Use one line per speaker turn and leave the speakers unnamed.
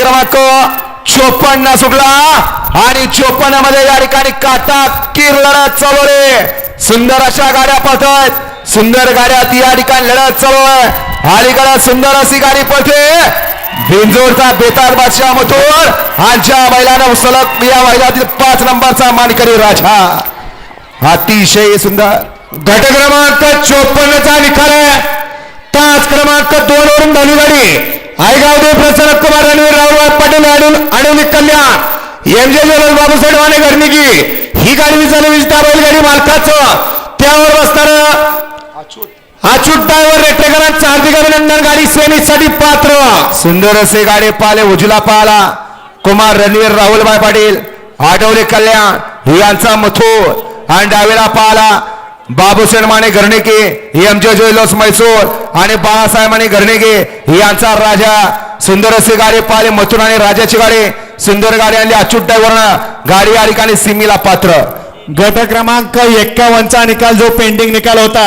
क्रमांक 54 सुटला आणि 54 मध्ये या ठिकाणी काटा कीर लढत चालू आहे। सुंदर अशा गाड्या पळतात, सुंदर गाड्यात या ठिकाणी लढत चालू आहे। अलीकडे सुंदर अशी गाडी पळते बिंजोडचा बेताज बादशाह मथुर यांच्या बैलानं सलग या मैदानातील 5 नंबरचा मानकरी राजा। अतिशय सुंदर
गट क्रमांक 54 चा निकाल आहे। तास क्रमांक 2 वरून धावली गाडी आयगाव देव प्रसन्न कुमार रणवीर राहुल पाटील आडवली कल्याण एमजे ज्वेलर्स बाबूसाहेब वाणे घरनिकी ही गाडी चालू विजता बैलगाडी मालकाचं त्यावर बसणारा अच्युत ड्रायव्हर रेटेकरांचं हार्दिक अभिनंदन। गाडी सेमीसाठी पात्र।
सुंदर असे गाडी पाले उजला पाला कुमार रणवीर राहुलभाई पाटील आठवले कल्याण यांचा मथुर आणि डावीला पाला बाबूसेन माने घरनेके एमजे ज्वेलर्स मैसूर आणि बाळासाहेब माने घरनेके यांचा राजा। सुंदर असे गाडी पाले मथुर आणि राजाची गाडी सुंदर गाडी आणली अच्युत ड्रायव्हरनं गाडी या ठिकाणी सीमीला पात्र।
गट क्रमांक 51 चा निकाल जो पेंडिंग निकाल होता